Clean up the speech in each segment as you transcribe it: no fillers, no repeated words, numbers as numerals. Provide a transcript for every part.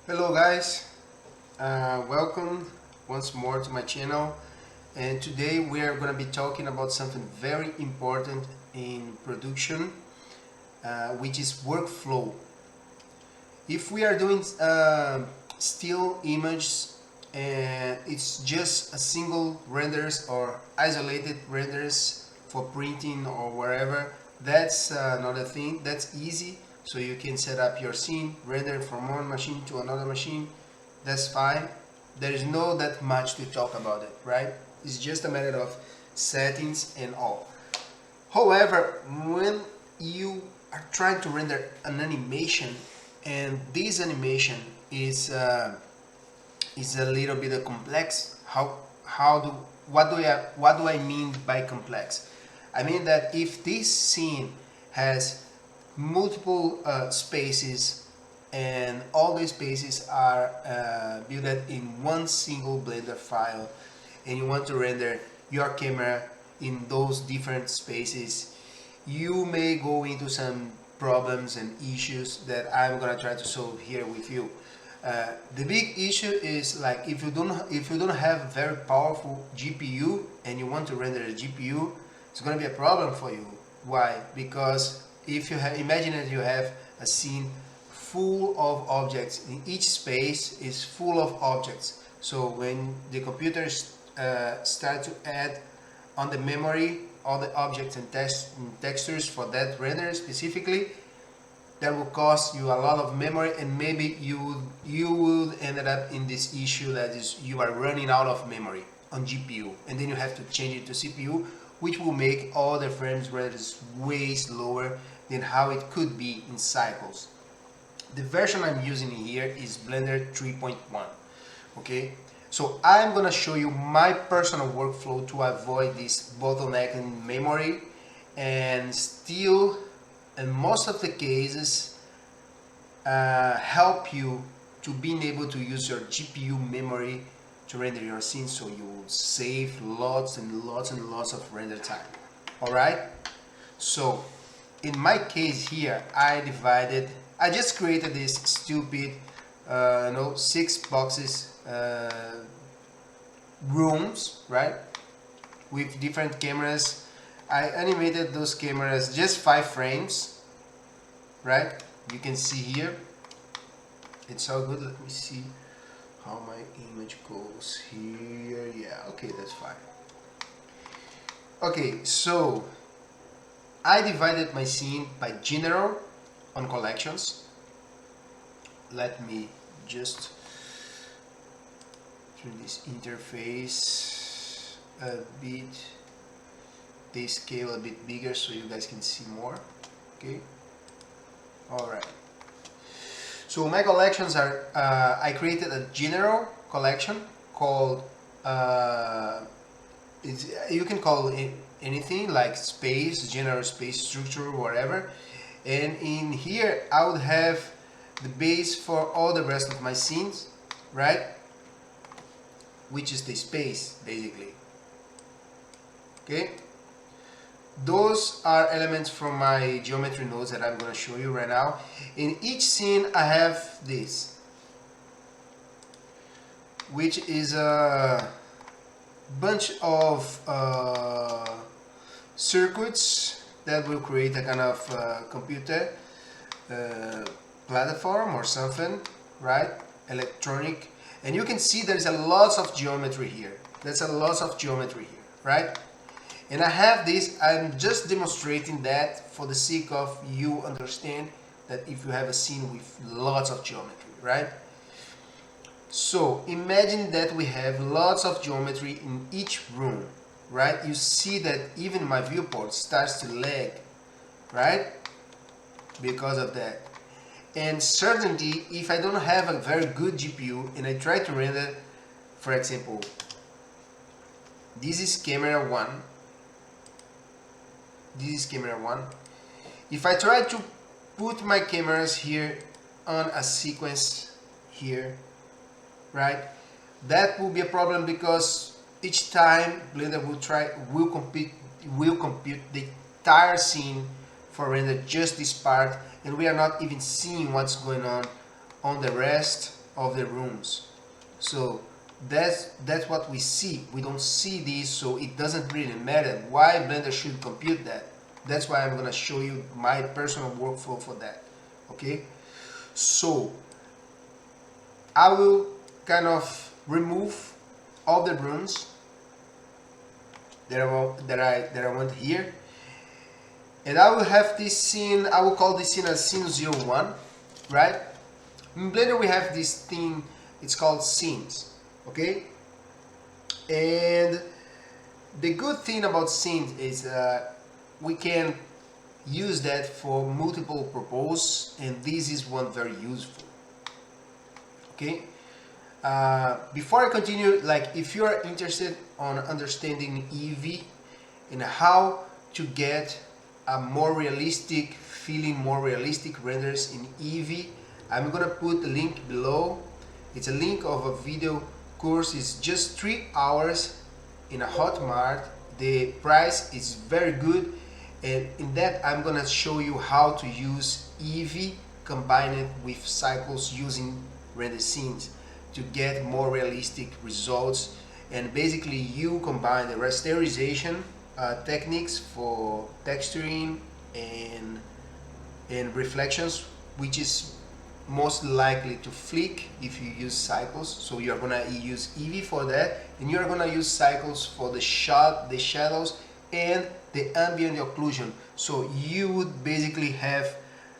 Hello guys, welcome once more to my channel, and today we are going to be talking about something very important in production, which is workflow. If we are doing still images and it's just a single renders or isolated renders for printing or wherever, that's another thing. That's easy, so you can set up your scene, render from one machine to another machine. That's fine. There is no that much to talk about it, right? It's just a matter of settings and all. However, when you are trying to render an animation, and this animation is a little bit complex, how do what do I mean by complex? I mean that if this scene has multiple spaces and all these spaces are built in one single Blender file, and you want to render your camera in those different spaces, you may go into some problems and issues that I'm gonna try to solve here with you. The big issue is like if you don't have a very powerful GPU and you want to render a GPU, it's gonna be a problem for you. Why? Because if you imagine that you have a scene full of objects, in each space is full of objects. So when the computers start to add on the memory all the objects and textures for that render specifically, that will cost you a lot of memory, and maybe you would end up in this issue that is you are running out of memory on GPU, and then you have to change it to CPU, which will make all the frames rates way slower than how it could be in cycles. The version I'm using here is Blender 3.1. Okay, so I'm gonna show you my personal workflow to avoid this bottleneck in memory, and still in most of the cases help you to being able to use your GPU memory to render your scene, so you will save lots and lots and lots of render time. Alright, so in my case here I just created this stupid 6 boxes rooms, right, with different cameras. I animated those cameras just 5 frames, right? You can see here it's all good. Let me see how my image goes here. Yeah, okay, that's fine. Okay, so I divided my scene by general on collections. Let me just turn this interface a bit, they scale a bit bigger so you guys can see more. Okay, alright, so my collections are I created a general collection called you can call it anything like space, general space, structure, whatever, and in here I would have the base for all the rest of my scenes, right, which is the space basically. Okay, those are elements from my geometry nodes that I'm going to show you right now. In each scene I have this, which is a bunch of circuits that will create a kind of computer platform or something, right, electronic. And you can see there's a lot of geometry here. There's a lot of geometry here, right? And I have this, I'm just demonstrating that for the sake of you understand that if you have a scene with lots of geometry, right? So imagine that we have lots of geometry in each room, right? You see that even my viewport starts to lag, right? Because of that. And certainly, if I don't have a very good GPU and I try to render, for example, this is camera 1, this is camera 1. If I try to put my cameras here on a sequence here, right, that will be a problem because each time Blender will compute the entire scene for render just this part, and we are not even seeing what's going on the rest, of the rooms. So that's what we see. We don't see these, so it doesn't really matter why Blender should compute that. That's why I'm gonna show you my personal workflow for that. Okay, so I will kind of remove all the rooms that I want here, and I will have this scene. I will call this scene as scene 01, right? In Blender we have this thing. It's called scenes. Okay, and the good thing about scenes is we can use that for multiple purposes, and this is one very useful. Okay, before I continue, like if you are interested on understanding Eevee and how to get a more realistic feeling, more realistic renders in Eevee, I'm gonna put the link below. It's a link of a video course. It's just 3 hours in a Hotmart. The price is very good, and in that I'm gonna show you how to use Eevee combined with cycles using render scenes to get more realistic results. And basically you combine the rasterization techniques for texturing and reflections, which is most likely to flick if you use cycles. So you're gonna use Eevee for that, and you're gonna use cycles for the shadows and the ambient occlusion. So you would basically have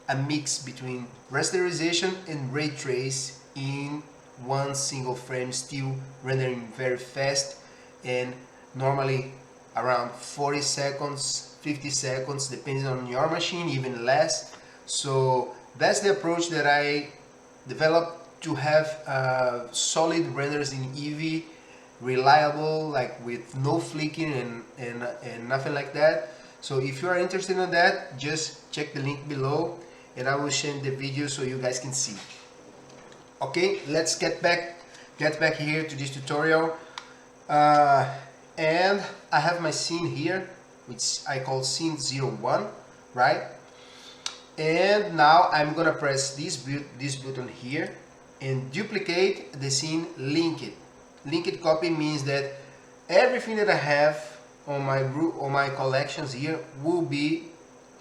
a mix between rasterization and ray trace in one single frame, still rendering very fast, and normally around 40 seconds, 50 seconds, depending on your machine, even less. So that's the approach that I developed to have solid renders in Eevee, reliable, like with no flicking and nothing like that. So if you are interested in that, just check the link below and I will share the video so you guys can see. Okay, let's get back here to this tutorial. And I have my scene here, which I call scene 01, right? And now I'm gonna press this button here and duplicate the scene, link it. Link it copy means that everything that I have on my collections here will be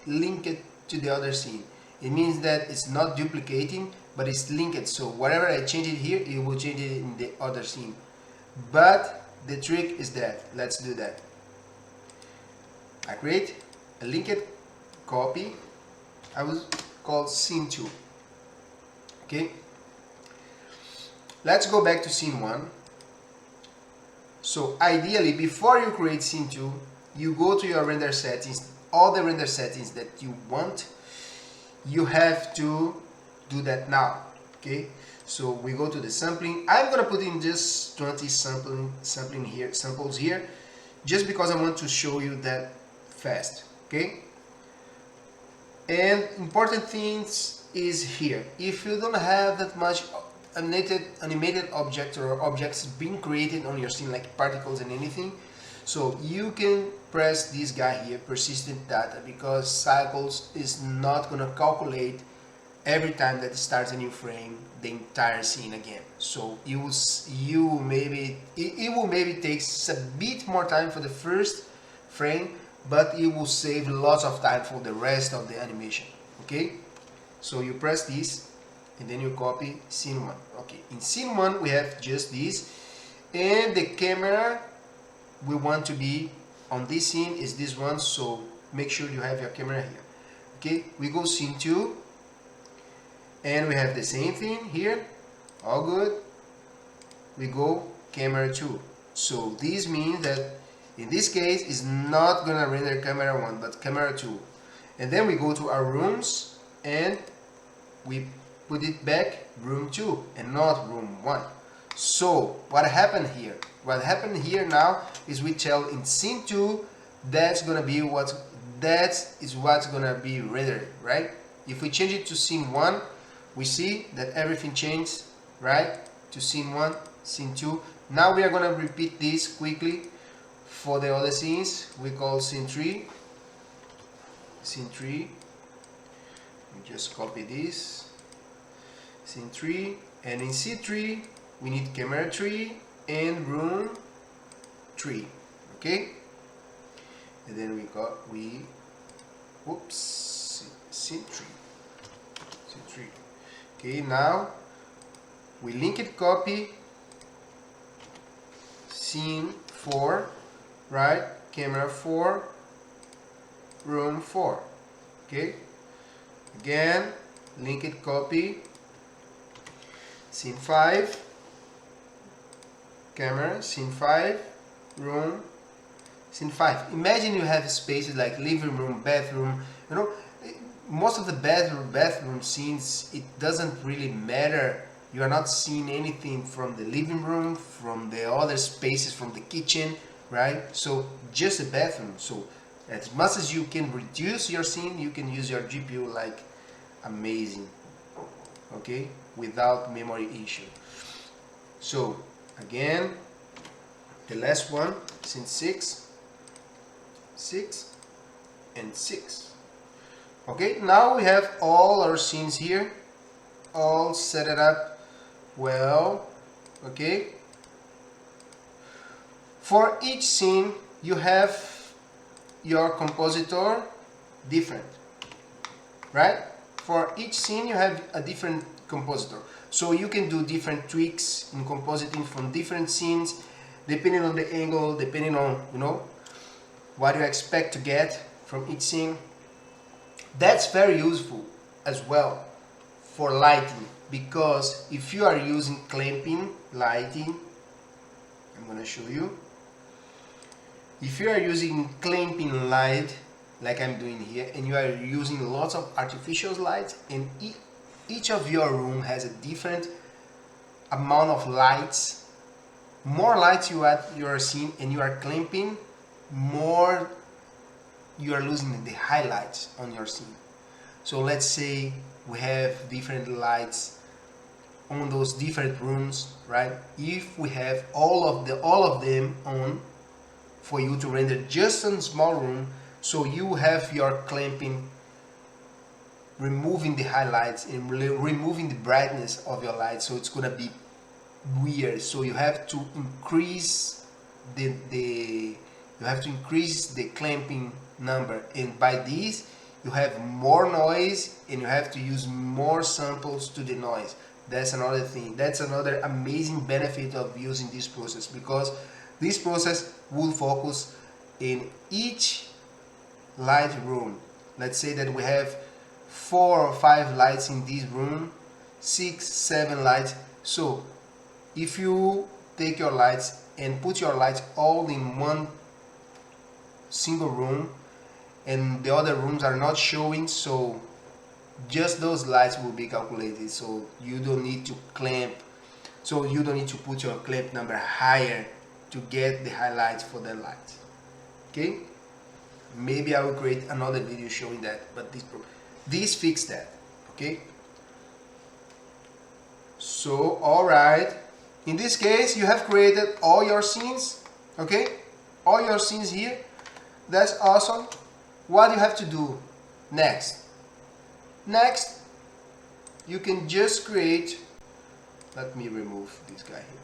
linked to the other scene. It means that it's not duplicating, but it's linked. So whatever I change it here, it will change it in the other scene. But the trick is that, let's do that. I create a linked copy. I will call scene 2. Okay, let's go back to scene 1. So ideally, before you create scene 2, you go to your render settings, all the render settings that you want. You have to do that now. Okay, so we go to the sampling. I'm gonna put in just 20 samples here, just because I want to show you that fast. Okay, and important things is here. If you don't have that much animated object or objects being created on your scene, like particles and anything, so you can press this guy here, persistent data, because cycles is not gonna calculate every time that it starts a new frame the entire scene again. So it will maybe take a bit more time for the first frame, but it will save lots of time for the rest of the animation. Okay, so you press this and then you copy scene 1. Okay, in scene 1 we have just this, and the camera we want to be on this scene is this one, so make sure you have your camera here. Okay, we go scene 2 and we have the same thing here, all good. We go camera 2. So this means that in this case it's not gonna render camera 1 but camera 2. And then we go to our rooms and we put it back room 2 and not room 1. So what happened here? What happened here now is we tell in scene 2 that's gonna be what's gonna be rendered, right? If we change it to scene 1, we see that everything changed, right? To scene 1, scene 2. Now we are gonna repeat this quickly for the other scenes. We call scene 3. Scene 3. We just copy this. Scene 3, And in C3 we need camera 3 and room 3. Okay, and then C3. Okay, now we link it copy scene 4, right? Camera 4, room 4. Okay, again link it copy scene 5, camera scene 5, room scene 5. Imagine you have spaces like living room, bathroom, you know, most of the bathroom scenes, it doesn't really matter. You are not seeing anything from the living room, from the other spaces, from the kitchen, right? So just a bathroom. So as much as you can reduce your scene, you can use your GPU like amazing, okay, without memory issue. So again, the last one, scene 6, 6 and 6. Okay, now we have all our scenes here, all set it up well. Okay, for each scene you have your compositor different, right? For each scene you have a different compositor, so you can do different tweaks in compositing from different scenes depending on the angle, depending on, you know, what you expect to get from each scene. That's very useful as well for lighting, because if you are using clamping lighting, I'm going to show you. If you are using clamping light like I'm doing here, and you are using lots of artificial lights, and each of your room has a different amount of lights, more lights you are seeing and you are clamping, more you are losing the highlights on your scene. So let's say we have different lights on those different rooms, right? If we have all of them on for you to render just a small room, so you have your clamping removing the highlights and removing the brightness of your light, so it's gonna be weird. So you have to increase the clamping number, and by this you have more noise and you have to use more samples to the noise. That's another thing. That's another amazing benefit of using this process, because this process will focus in each light room. Let's say that we have 4 or 5 lights in this room, 6, 7 lights. So if you take your lights and put your lights all in one single room and the other rooms are not showing, so just those lights will be calculated, so you don't need to clamp, so you don't need to put your clamp number higher to get the highlights for the lights. Okay, maybe I will create another video showing that, but this fix that. Okay, so alright, in this case you have created all your scenes. Okay, all your scenes here. That's awesome. What you have to do next, you can just create, let me remove this guy here.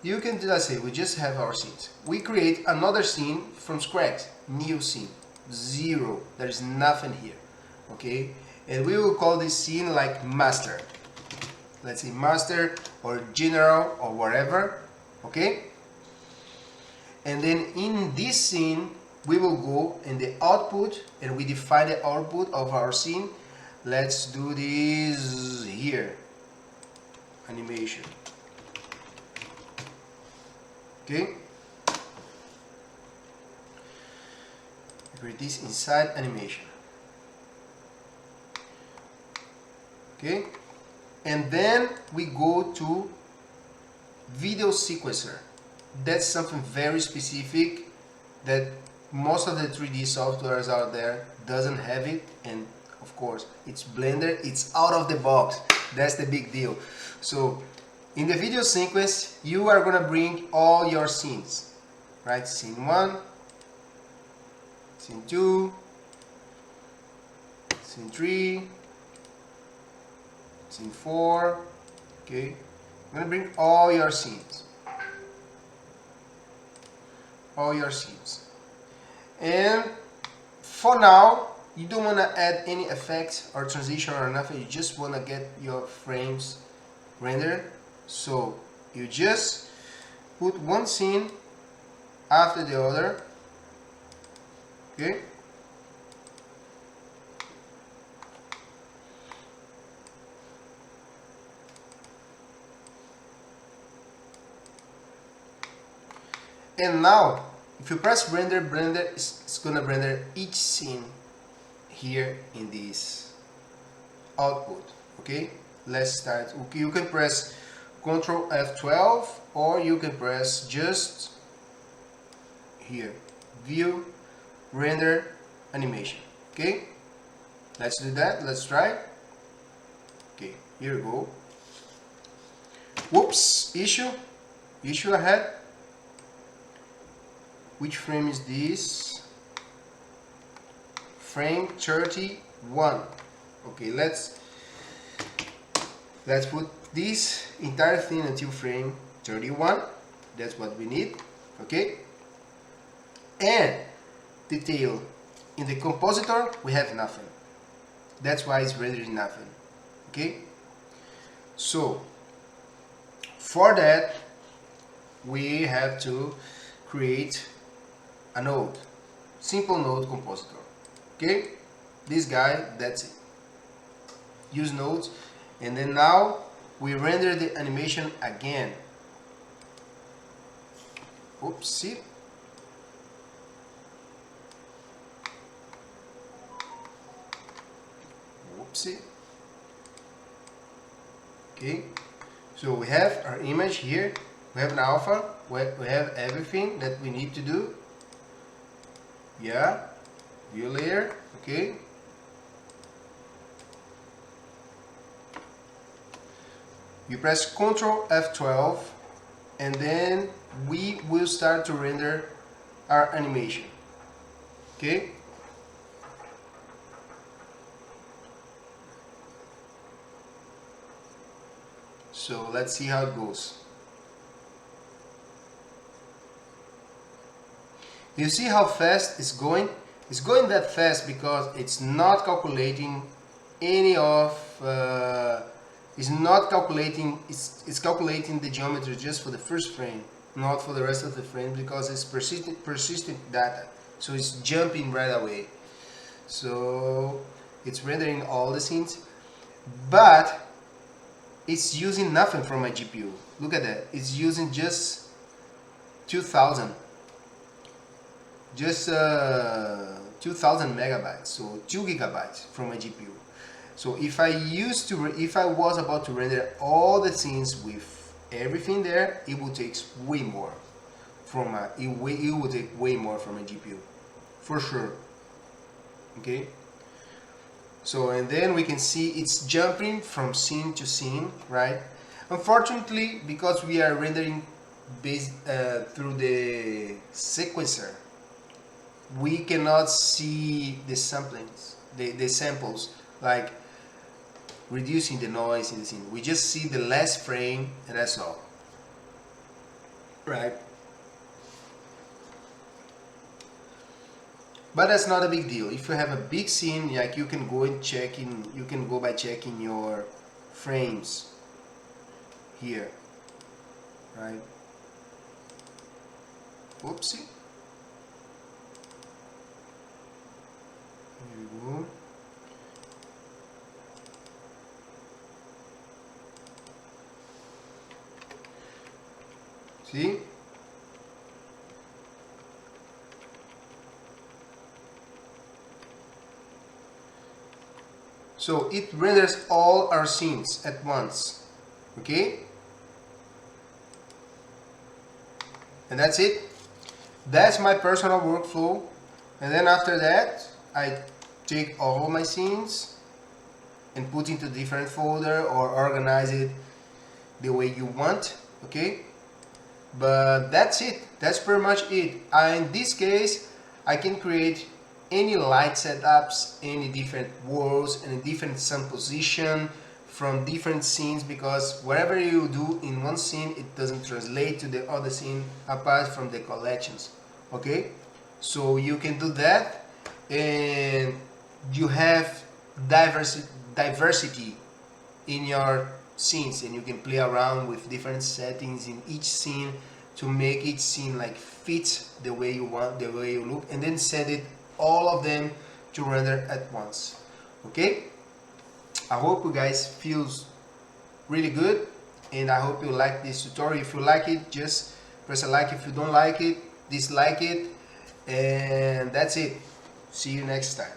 You can, let's say we just have our scenes, we create another scene from scratch, new scene, 0, there is nothing here. Okay, and we will call this scene like master, let's say master or general or whatever. Okay, and then in this scene we will go in the output and we define the output of our scene. Let's do this here, animation. Okay, create this inside animation. Okay, and then we go to video sequencer. That's something very specific that most of the 3D softwares out there doesn't have it, and of course it's Blender, it's out of the box. That's the big deal. So in the video sequence you are gonna bring all your scenes, right? Scene 1, scene 2, scene 3, scene 4, okay, I'm gonna bring all your scenes. And for now, you don't want to add any effects or transition or nothing. You just want to get your frames rendered. So you just put one scene after the other. Okay. And now, if you press render, it's gonna render each scene here in this output. Okay, let's start. Okay, you can press Ctrl F12 or you can press just here, view, render, animation. Okay, let's do that. Let's try. Okay, here we go. Whoops, issue ahead. Which frame is this? Frame 31. Okay, let's put this entire thing until frame 31. That's what we need. Okay, and detail in the compositor we have nothing. That's why it's rendering nothing. Okay, so for that we have to create a node, simple node compositor. Okay, this guy, that's it. Use nodes, and then now we render the animation again. Oopsie. Whoopsie. Okay, so we have our image here, we have an alpha, we have everything that we need to do. Yeah, view layer. Okay, you press Ctrl F12 and then we will start to render our animation. Okay, so let's see how it goes. You see how fast it's going? It's going that fast because it's not calculating any of it's calculating the geometry just for the first frame, not for the rest of the frame, because it's persistent data, so it's jumping right away. So it's rendering all the scenes, but it's using nothing from my GPU. Look at that, it's using just 2000 megabytes, so 2 gigabytes from my GPU. So if I was about to render all the scenes with everything there, it would take way more from my it would take way more from my GPU, for sure. Okay, so and then we can see it's jumping from scene to scene, right? Unfortunately, because we are rendering based through the sequencer, we cannot see the samplings, the samples, like reducing the noise in the scene. We just see the last frame and that's all, right? But that's not a big deal. If you have a big scene, like you can go by checking your frames here, right? Whoopsie. Here we go. See? So it renders all our scenes at once. Okay? And that's it. That's my personal workflow. And then after that, I take all my scenes and put into different folder or organize it the way you want. Okay? But that's it. That's pretty much it. In this case, I can create any light setups, any different worlds, any different sun position from different scenes, because whatever you do in one scene, it doesn't translate to the other scene apart from the collections. Okay, so you can do that, and you have diversity in your scenes, and you can play around with different settings in each scene to make each scene like fit the way you want, the way you look, and then send it all of them to render at once. Okay, I hope you guys feels really good, and I hope you like this tutorial. If you like it, just press a like. If you don't like it, dislike it, and that's it. See you next time.